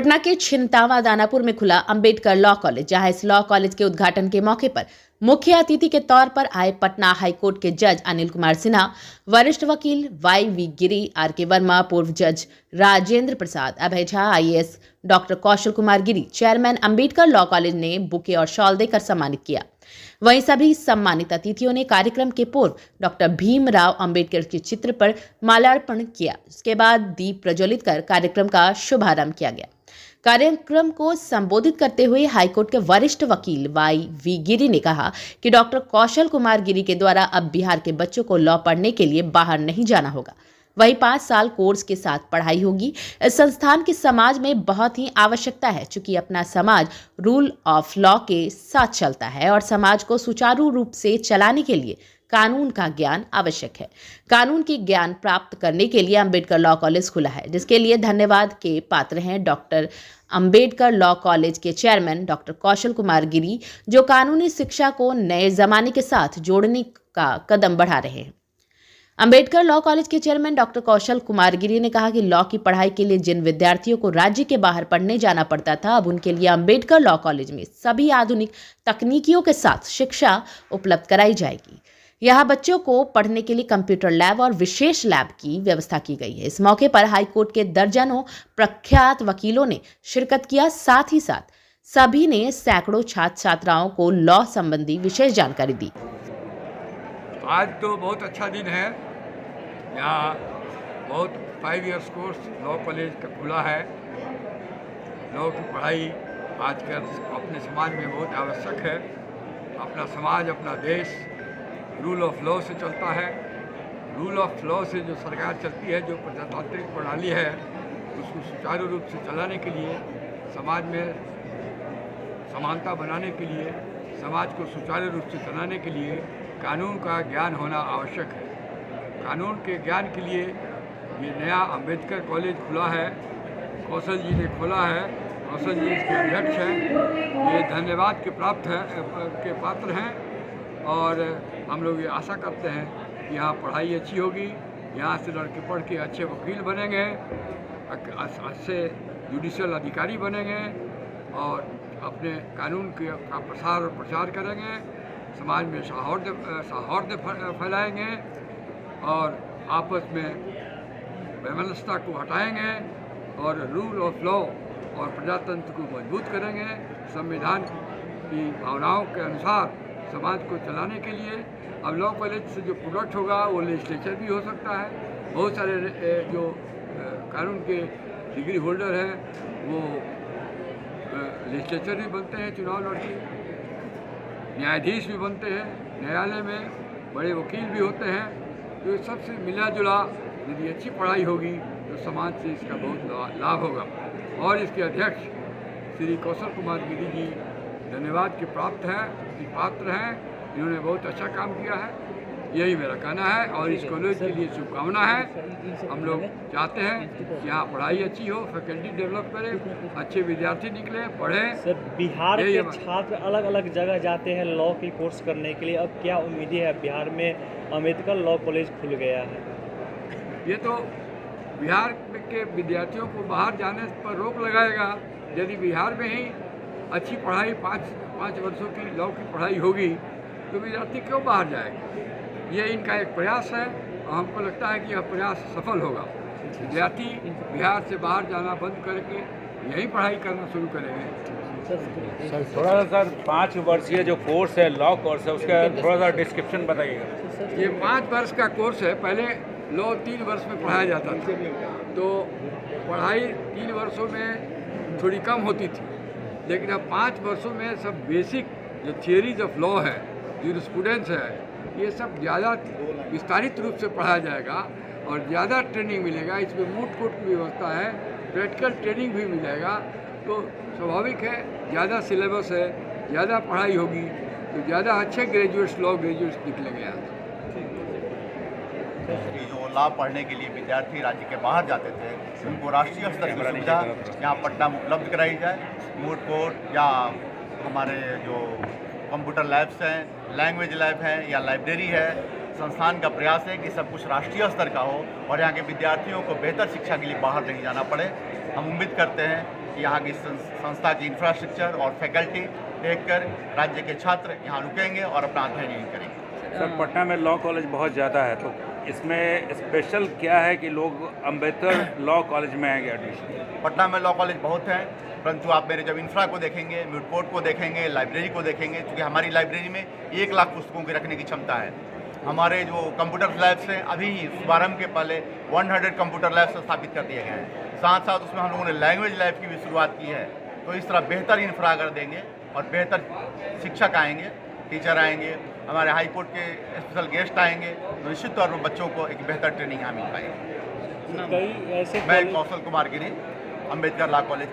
पटना के छिंतावा दानापुर में खुला अंबेडकर लॉ कॉलेज, जहां इस लॉ कॉलेज के उद्घाटन के मौके पर मुख्य अतिथि के तौर पर आए पटना हाईकोर्ट के जज अनिल कुमार सिन्हा, वरिष्ठ वकील YV गिरी, RK वर्मा, पूर्व जज राजेंद्र प्रसाद, अभय Jha, IAS doctor Kaushal Kumar Giri, chairman Ambedkar law college ने बुके और शॉल देकर सम्मानित किया। वहीं सभी सम्मानित अतिथियों ने कार्यक्रम के पूर्व डॉक्टर भीमराव अंबेडकर के चित्र पर माल्यार्पण किया। इसके बाद दीप प्रज्वलित कर कार्यक्रम का शुभारंभ किया गया। कार्यक्रम को संबोधित करते हुए हाईकोर्ट के वरिष्ठ वकील YV गिरी ने कहा कि डॉक्टर कौशल कुमार गिरी के द्वारा अब बिहार के बच्चों को लॉ पढ़ने के लिए बाहर नहीं जाना होगा, वही 5 साल कोर्स के साथ पढ़ाई होगी। इस संस्थान की समाज में बहुत ही आवश्यकता है, चूंकि अपना समाज रूल ऑफ लॉ के साथ चलता है और समाज को सुचारू रूप से चलाने के लिए कानून का ज्ञान आवश्यक है। कानून की ज्ञान प्राप्त करने के लिए अंबेडकर लॉ कॉलेज खुला है, जिसके लिए धन्यवाद के पात्र हैं डॉक्टर अंबेडकर लॉ कॉलेज के चेयरमैन डॉक्टर कौशल कुमार गिरी, जो कानूनी शिक्षा को नए जमाने के साथ जोड़ने का कदम बढ़ा रहे हैं। अंबेडकर लॉ कॉलेज के चेयरमैन डॉक्टर कौशल कुमार गिरी ने कहा कि लॉ की पढ़ाई के लिए जिन विद्यार्थियों को राज्य के बाहर पढ़ने जाना पड़ता था, अब उनके लिए अंबेडकर लॉ कॉलेज में सभी आधुनिक तकनीकियों के साथ शिक्षा उपलब्ध कराई जाएगी। यहाँ बच्चों को पढ़ने के लिए कंप्यूटर लैब और विशेष लैब की व्यवस्था की गई है। इस मौके पर हाईकोर्ट के दर्जनों प्रख्यात वकीलों ने शिरकत किया। साथ ही साथ सभी ने सैकड़ों छात्र छात्राओं को लॉ संबंधी विशेष जानकारी दी। आज तो बहुत अच्छा दिन है। यहाँ बहुत 5 इयर्स कोर्स लॉ कॉलेज का खुला है। लॉ की पढ़ाई आजकल अपने समाज में बहुत आवश्यक है। अपना समाज, अपना देश रूल ऑफ लॉ से चलता है। रूल ऑफ लॉ से जो सरकार चलती है, जो प्रजातांत्रिक प्रणाली है, उसको सुचारू रूप से चलाने के लिए, समाज में समानता बनाने के लिए, समाज को सुचारू रूप से चलाने के लिए कानून का ज्ञान होना आवश्यक है। कानून के ज्ञान के लिए ये नया अंबेडकर कॉलेज खुला है, कौशल जी ने खोला है। कौशल जी इसके अध्यक्ष हैं। ये धन्यवाद के पात्र हैं और हम लोग ये आशा करते हैं कि यहाँ पढ़ाई अच्छी होगी, यहाँ से लड़के पढ़ के अच्छे वकील बनेंगे, अच्छे जुडिशियल अधिकारी बनेंगे और अपने कानून का प्रसार और प्रचार करेंगे, समाज में सौहार्द फैलाएंगे और आपस में वैमनस्यता को हटाएंगे और रूल ऑफ लॉ और प्रजातंत्र को मजबूत करेंगे। संविधान की भावनाओं के अनुसार समाज को चलाने के लिए अब लॉ कॉलेज से जो प्रोडक्ट होगा वो लेजिस्लेचर भी हो सकता है। बहुत सारे जो कानून के डिग्री होल्डर हैं वो लेजिस्लेचर भी बनते हैं, चुनाव लड़के, न्यायाधीश भी बनते हैं, न्यायालय में बड़े वकील भी होते हैं। तो सबसे मिला जुला यदि अच्छी पढ़ाई होगी तो समाज से इसका बहुत लाभ होगा। और इसके अध्यक्ष श्री कौशल कुमार गिरी जी धन्यवाद के पात्र हैं। इन्होंने बहुत अच्छा काम किया है, यही मेरा कहना है और इस कॉलेज के लिए शुभकामना है। हम लोग चाहते हैं कि यहाँ पढ़ाई अच्छी हो, फैकल्टी डेवलप करें, अच्छे विद्यार्थी निकले, पढ़ें। सर, बिहार के छात्र अलग अलग जगह जाते हैं लॉ की कोर्स करने के लिए, अब क्या उम्मीदें है? बिहार में अंबेडकर लॉ कॉलेज खुल गया है, ये तो बिहार के विद्यार्थियों को बाहर जाने पर रोक लगाएगा। यदि बिहार में ही अच्छी पढ़ाई 5 वर्षों की लॉ की पढ़ाई होगी तो विद्यार्थी क्यों बाहर जाएगा? ये इनका एक प्रयास है और हमको लगता है कि यह प्रयास सफल होगा। विद्यार्थी बिहार से बाहर जाना बंद करके यहीं पढ़ाई करना शुरू करेंगे। सर थोड़ा सा सर 5 वर्षीय जो कोर्स है, लॉ कोर्स है, उसका थोड़ा सा डिस्क्रिप्शन बताइएगा। ये 5 वर्ष का कोर्स है। पहले लॉ 3 वर्ष में पढ़ाया जाता था, तो पढ़ाई 3 वर्षों में थोड़ी कम होती थी, लेकिन अब 5 वर्षों में सब बेसिक जो थियरीज ऑफ लॉ है, जूरिस्प्रूडेंस है, ये सब ज़्यादा विस्तारित रूप से पढ़ाया जाएगा और ज़्यादा ट्रेनिंग मिलेगा। इसमें मूट कोर्ट की व्यवस्था है, प्रैक्टिकल ट्रेनिंग भी मिलेगा। तो स्वाभाविक है, ज़्यादा सिलेबस है, ज़्यादा पढ़ाई होगी तो ज़्यादा अच्छे लॉ ग्रेजुएट्स निकलेंगे यहाँ। जो लॉ पढ़ने के लिए विद्यार्थी राज्य के बाहर जाते थे, उनको राष्ट्रीय स्तर की सुविधा यहाँ पटना में उपलब्ध कराई जाए। मूट कोर्ट या हमारे जो कंप्यूटर लैब्स हैं, लैंग्वेज लैब है या लाइब्रेरी है, संस्थान का प्रयास है कि सब कुछ राष्ट्रीय स्तर का हो और यहाँ के विद्यार्थियों को बेहतर शिक्षा के लिए बाहर नहीं जाना पड़े। हम उम्मीद करते हैं कि यहाँ की संस्था की इंफ्रास्ट्रक्चर और फैकल्टी देखकर राज्य के छात्र यहाँ रुकेंगे और अपना अध्ययन यहीं करेंगे। सर, पटना में लॉ कॉलेज बहुत ज़्यादा है, तो इसमें स्पेशल क्या है कि लोग अम्बेडकर लॉ कॉलेज में आएंगे एडमिशन? पटना में लॉ कॉलेज बहुत हैं, परंतु आप मेरे जब इंफ्रा को देखेंगे, म्यूट कोर्ट को देखेंगे, लाइब्रेरी को देखेंगे, क्योंकि हमारी लाइब्रेरी में 1 लाख पुस्तकों की रखने की क्षमता है। हमारे जो कंप्यूटर लैब्स हैं, अभी ही शुभारंभ के पहले 100 कंप्यूटर लैब्स स्थापित कर दिए गए हैं। साथ साथ उसमें हम लोगों ने लैंग्वेज लैब की भी शुरुआत की है। तो इस तरह बेहतर इंफ्रा अगर देंगे और बेहतर शिक्षक आएंगे, टीचर आएंगे, हमारे हाई कोर्ट के स्पेशल गेस्ट आएंगे, तो निश्चित तौर पर बच्चों को एक बेहतर ट्रेनिंग यहाँ मिल पाएगी। कई ऐसे मैं कौशल कुमार गिरी, अम्बेडकर लॉ कॉलेज